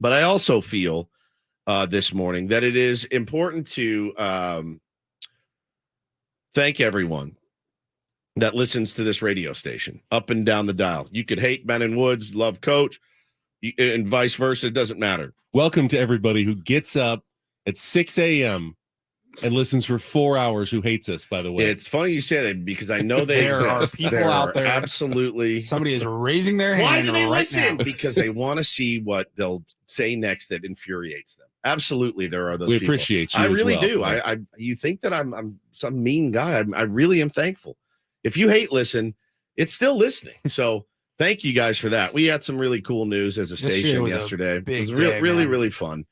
But I also feel this morning that it is important to thank everyone that listens to this radio station up and down the dial. You could hate Ben and Woods, love Coach, and vice versa. It doesn't matter. Welcome to everybody who gets up at 6 a.m. and listens for 4 hours who hates us, by the way. It's funny you say that because I know they there are exist. people out there. Absolutely. Somebody is raising their hand. Why do they right listen? now. Because they want to see what they'll say next that infuriates them. Absolutely, there are those we people. Appreciate you. I as really well. do. Right? You think that I'm some mean guy. I really am thankful. If you hate listen, it's still listening. So thank you guys for that. We had some really cool news as a station yesterday. It was really fun.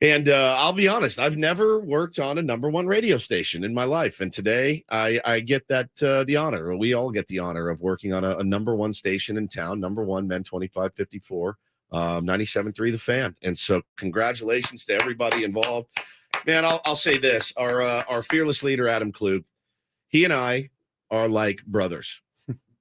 And I'll be honest, I've never worked on a number one radio station in my life. And today I get that the honor, or we all get the honor of working on a number one station in town, number one, Men 2554, 97.3 The Fan. And so congratulations to everybody involved. Man, I'll say this. Our fearless leader, Adam Klug, he and I are like brothers.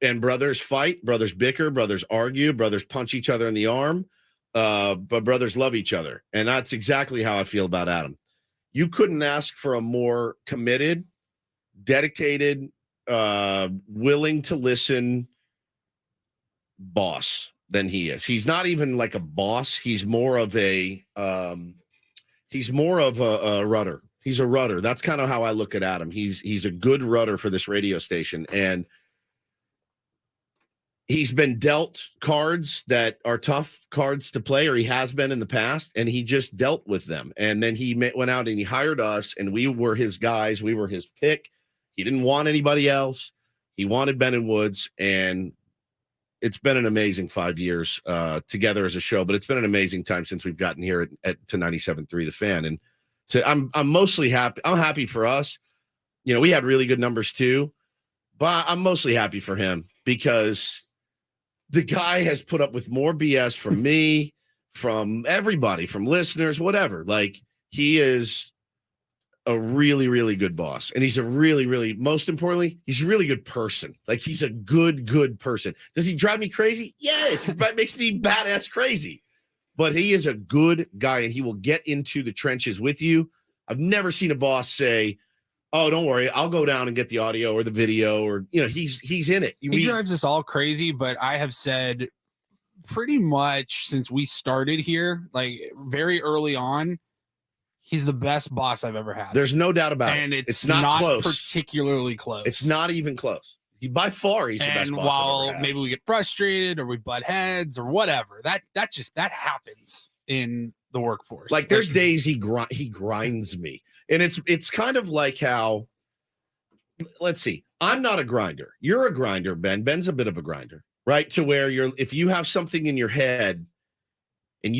And brothers fight, brothers bicker, brothers argue, brothers punch each other in the arm. But brothers love each other. And that's exactly how I feel about Adam. You couldn't ask for a more committed, dedicated, willing to listen boss than he is. He's not even like a boss. He's more of a rudder. He's a rudder. That's kind of how I look at Adam. He's a good rudder for this radio station. And he's been dealt cards that are tough cards to play, or he has been in the past, and he just dealt with them. And then he went out and he hired us, and we were his guys. We were his pick. He didn't want anybody else. He wanted Ben and Woods, and it's been an amazing 5 years together as a show, but it's been an amazing time since we've gotten here to 97.3 The Fan. And so I'm mostly happy. I'm happy for us. You know, we had really good numbers too, but I'm mostly happy for him because the guy has put up with more BS from me, from everybody, from listeners, whatever. Like, he is a really, really good boss. And he's a really, really, most importantly, he's a really good person. Like, he's a good person. Does he drive me crazy? Yes. It makes me badass crazy. But he is a good guy, and he will get into the trenches with you. I've never seen a boss say, oh, don't worry, I'll go down and get the audio or the video, or, you know, he's in it. He drives us all crazy, but I have said pretty much since we started here, like very early on, he's the best boss I've ever had. There's no doubt about it. And it's not close. Particularly close. It's not even close. By far, he's the best boss I've ever had. And while maybe we get frustrated or we butt heads or whatever, that happens in the workforce. Like, there's days he grinds me. And it's kind of like how, let's see, I'm not a grinder. You're a grinder, Ben. Ben's a bit of a grinder, right? To where if you have something in your head and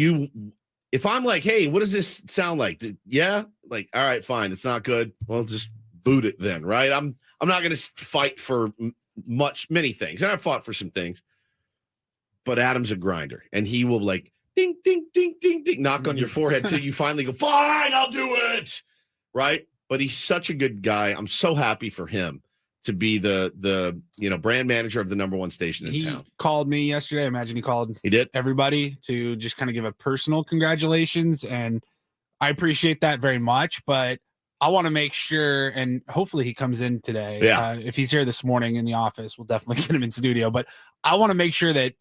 if I'm like, hey, what does this sound like? Yeah. Like, all right, fine. It's not good. Well, just boot it then. Right. I'm not going to fight for many things. And I've fought for some things, but Adam's a grinder, and he will like ding, ding, ding, ding, ding, knock on your forehead till you finally go, fine, I'll do it. Right. But he's such a good guy. I'm so happy for him to be the brand manager of the number one station in town. He called me yesterday. I imagine he called everybody to just kind of give a personal congratulations. And I appreciate that very much, but I want to make sure, and hopefully he comes in today. Yeah. If he's here this morning in the office, we'll definitely get him in studio, but I want to make sure that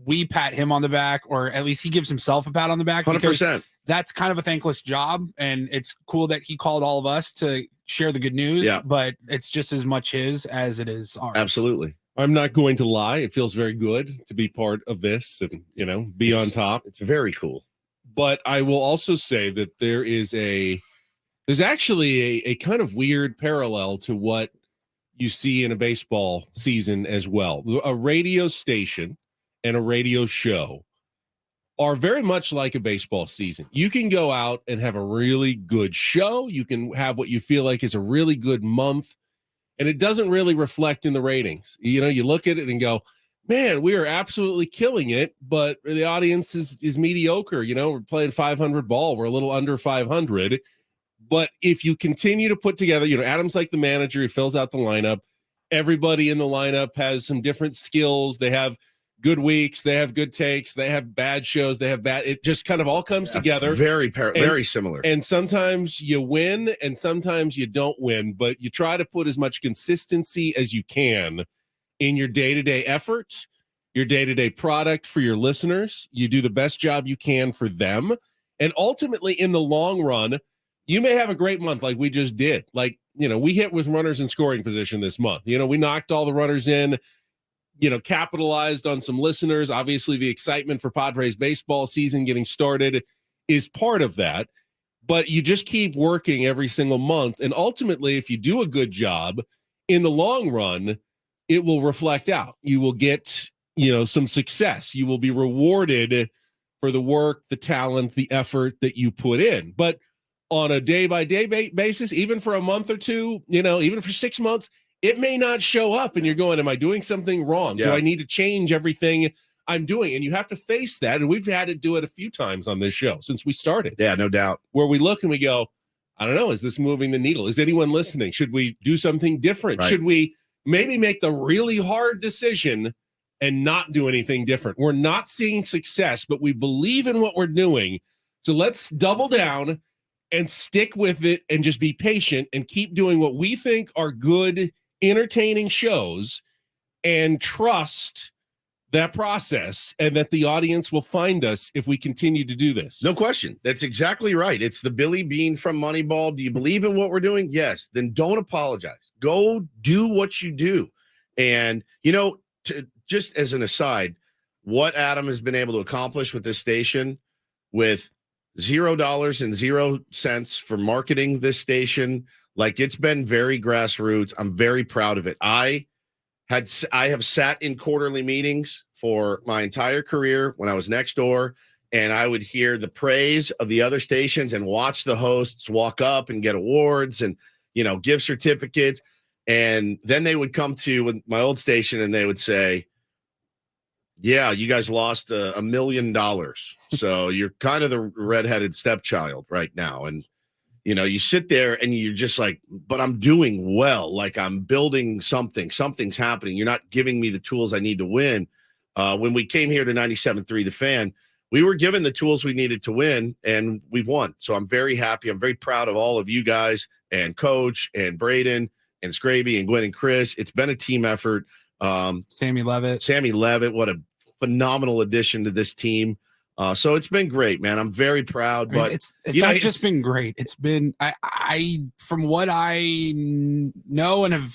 we pat him on the back, or at least he gives himself a pat on the back. 100%. That's kind of a thankless job, and it's cool that he called all of us to share the good news, but it's just as much his as it is ours. Absolutely. I'm not going to lie. It feels very good to be part of this and, be on top. It's very cool. But I will also say that there's actually a kind of weird parallel to what you see in a baseball season as well. A radio station and a radio show are very much like a baseball season. You can go out and have a really good show. You can have what you feel like is a really good month, and it doesn't really reflect in the ratings. You look at it and go, man, we are absolutely killing it, but the audience is mediocre. We're playing 500 ball. We're a little under 500. But if you continue to put together, Adam's like the manager. He fills out the lineup. Everybody in the lineup has some different skills. They have good weeks, they have good takes, they have bad shows, they have bad. It just kind of all comes together. Very similar. And sometimes you win, and sometimes you don't win. But you try to put as much consistency as you can in your day-to-day efforts, your day-to-day product for your listeners. You do the best job you can for them, and ultimately, in the long run, you may have a great month like we just did. Like, we hit with runners in scoring position this month. We knocked all the runners in. Capitalized on some listeners. Obviously, the excitement for Padres baseball season getting started is part of that. But you just keep working every single month. And ultimately, if you do a good job, in the long run, it will reflect out. You will get, some success. You will be rewarded for the work, the talent, the effort that you put in. But on a day-by-day basis, even for a month or two, even for 6 months, it may not show up, and you're going, am I doing something wrong? Yeah. Do I need to change everything I'm doing? And you have to face that, and we've had to do it a few times on this show since we started. Yeah, no doubt. Where we look and we go, I don't know, is this moving the needle? Is anyone listening? Should we do something different? Right. Should we maybe make the really hard decision and not do anything different? We're not seeing success, but we believe in what we're doing. So let's double down and stick with it and just be patient and keep doing what we think are good, entertaining shows, and trust that process and that the audience will find us if we continue to do this. No question. That's exactly right. It's the Billy Bean from Moneyball. Do you believe in what we're doing? Yes. Then don't apologize. Go do what you do. And, just as an aside, what Adam has been able to accomplish with this station with $0 and 0 cents for marketing this station, like, it's been very grassroots. I'm very proud of it. I have sat in quarterly meetings for my entire career when I was next door, and I would hear the praise of the other stations and watch the hosts walk up and get awards and, give certificates. And then they would come to my old station and they would say, yeah, you guys lost $1 million. So you're kind of the redheaded stepchild right now. And, you sit there and you're just like, but I'm doing well. Like, I'm building something's happening. You're not giving me the tools I need to win. When we came here to 97.3 The Fan, we were given the tools we needed to win, and we've won. So I'm very happy. I'm very proud of all of you guys and Coach and Braden and Scraby and Gwen and Chris. It's been a team effort. Sammy Levitt, what a phenomenal addition to this team. So it's been great, man. I'm very proud. But it's not just been great. It's been I from what I know and have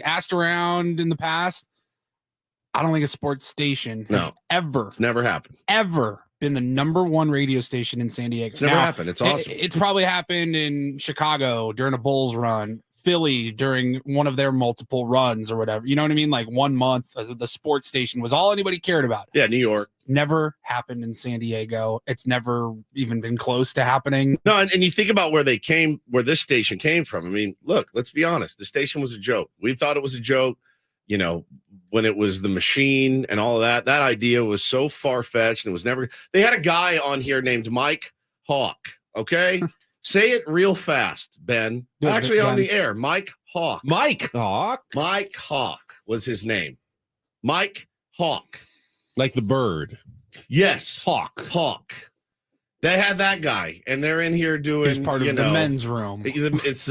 asked around in the past, I don't think a sports station has it's never happened. Ever been the #1 radio station in San Diego. It's never happened. It's awesome. It's probably happened in Chicago during a Bulls run, Philly during one of their multiple runs or whatever. You know what I mean? Like 1 month, the sports station was all anybody cared about. Yeah, New York. It's never happened in San Diego. It's never even been close to happening. No, and you think about where this station came from. I mean, look, let's be honest. The station was a joke. We thought it was a joke, when it was the machine and all of that. That idea was so far-fetched and it was never. They had a guy on here named Mike Hawk, okay? Say it real fast, Ben. Actually, on the air, Mike Hawk. Mike Hawk Was his name. Mike Hawk. Like the bird. Yes. Hawk. They had that guy, and they're in here doing, He's part of the men's room. It's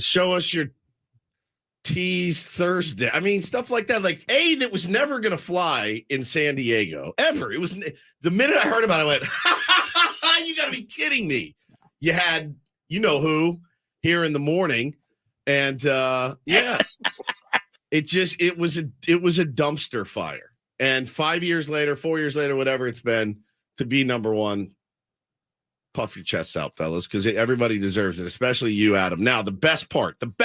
show us your tease Thursday. I mean, stuff like that. Like, that was never going to fly in San Diego, ever. It was, the minute I heard about it, I went, you got to be kidding me. You had, who here in the morning. And it was a dumpster fire. And 5 years later, 4 years later, whatever it's been, to be #1, puff your chests out, fellas, because everybody deserves it, especially you, Adam. Now, the best part of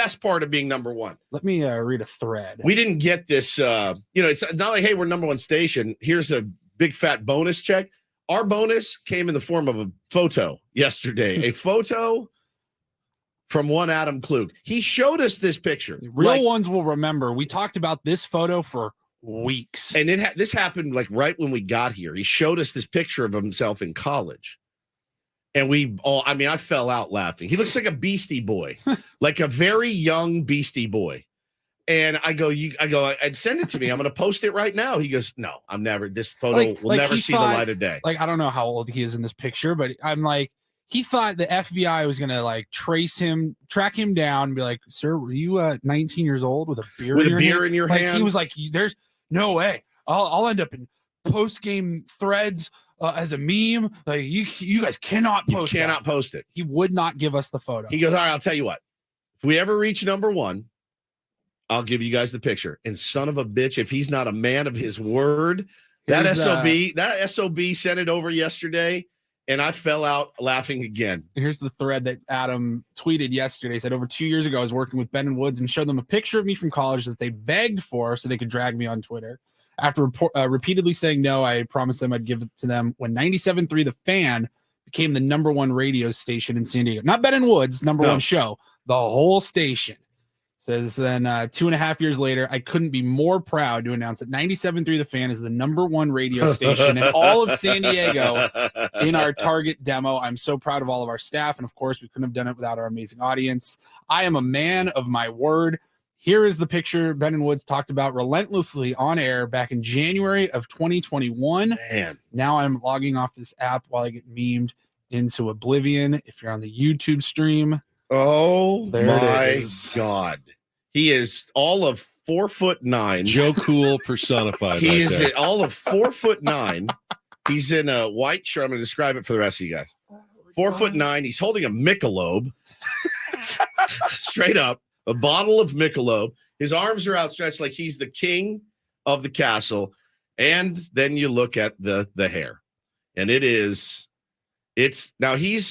being #1. Let me read a thread. We didn't get this, it's not like, hey, we're #1 station. Here's a big fat bonus check. Our bonus came in the form of a photo yesterday, a photo from one Adam Klug. He showed us this picture. Real ones will remember. We talked about this photo for weeks. And this happened like right when we got here. He showed us this picture of himself in college. And I fell out laughing. He looks like a Beastie Boy, like a very young Beastie Boy. And I'd send it to me. I'm going to post it right now. He goes, no, I'm never, this photo will never see the light of day. Like, I don't know how old he is in this picture, but I'm like, he thought the FBI was going to like track him down and be like, sir, were you 19 years old with a beer in your hand? He was like, there's no way. I'll end up in post-game threads as a meme. Like, you guys cannot post post it. He would not give us the photo. He goes, all right, I'll tell you what. If we ever reach number 1, I'll give you guys the picture. And son of a bitch, if he's not a man of his word, that SOB sent it over yesterday, and I fell out laughing again. Here's the thread that Adam tweeted yesterday. He said, over 2 years ago, I was working with Ben and Woods and showed them a picture of me from college that they begged for so they could drag me on Twitter. After repeatedly saying no, I promised them I'd give it to them when 97.3 The Fan became the number 1 radio station in San Diego. Not Ben and Woods, number 1 show, the whole station. Says then 2.5 years later, I couldn't be more proud to announce that 97.3 The Fan is the number 1 radio station in all of San Diego in our target demo. I'm so proud of all of our staff. And of course, we couldn't have done it without our amazing audience. I am a man of my word. Here is the picture Ben and Woods talked about relentlessly on air back in January of 2021. Man. Now I'm logging off this app while I get memed into oblivion. If you're on the YouTube stream. Oh my God. He is all of 4'9". Joe Cool personified. He is all of 4'9". He's in a white shirt. I'm going to describe it for the rest of you guys. 4'9". He's holding a Michelob. Straight up. A bottle of Michelob. His arms are outstretched like he's the king of the castle. And then you look at the hair. And it's now he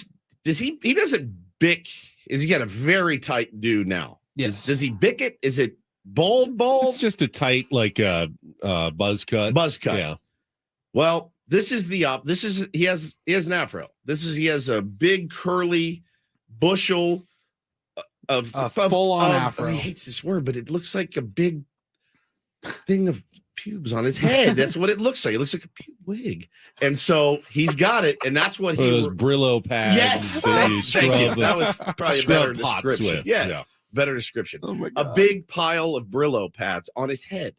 doesn't bick. He got a very tight do now. Yes. Does he bick it? Is it bald? It's just a tight, like buzz cut. Buzz cut. Yeah. Well, he has an afro. He has a big curly bushel of full-on afro. He hates this word, but it looks like a big thing of pubes on his head. That's what it looks like. It looks like a wig. And so he's got it, and that's what those Brillo pads. Yes, thank you. That was probably a better description. Yeah, better description. Oh my God. A big pile of Brillo pads on his head.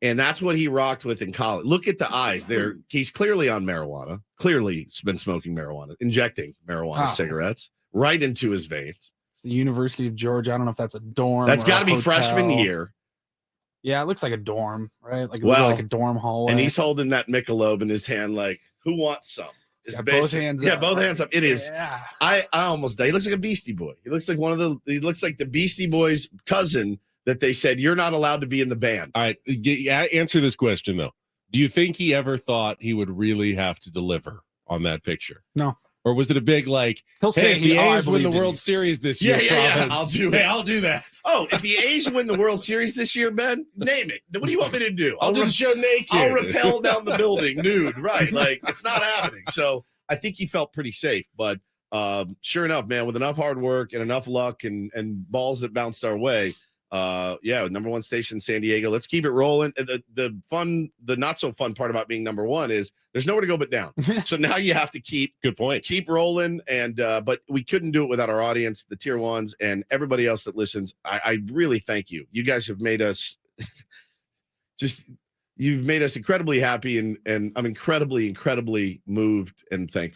And that's what he rocked with in college. Look at the eyes there. He's clearly on marijuana. Clearly been smoking marijuana, injecting marijuana cigarettes right into his veins. It's the University of Georgia. I don't know if that's a dorm. That's got to be hotel. freshman year. Yeah, it looks like a dorm, right? Like a dorm hallway. And he's holding that Michelob in his hand like, who wants some? Both hands up. Both hands up. It is. Yeah. I almost died. He looks like a Beastie Boy. He looks like he looks like the Beastie Boys' cousin that they said, you're not allowed to be in the band. All right. Answer this question, though. Do you think he ever thought he would really have to deliver on that picture? No. Or was it a big he'll say if the A's win the World Series this year? Yeah. I'll do it. I'll do that. Oh, if the A's win the World Series this year, Ben, name it. What do you want me to do? I'll do the show naked. I'll rappel down the building nude. Right. Like, it's not happening. So I think he felt pretty safe. But sure enough, man, with enough hard work and enough luck and balls that bounced our way, number 1 station in San Diego. Let's keep it rolling. The not so fun part about being number 1 is there's nowhere to go but down. So now you have to keep rolling. And but we couldn't do it without our audience, the tier 1s, and everybody else that listens. I really thank you. You guys have made us you've made us incredibly happy, and I'm incredibly moved and thankful.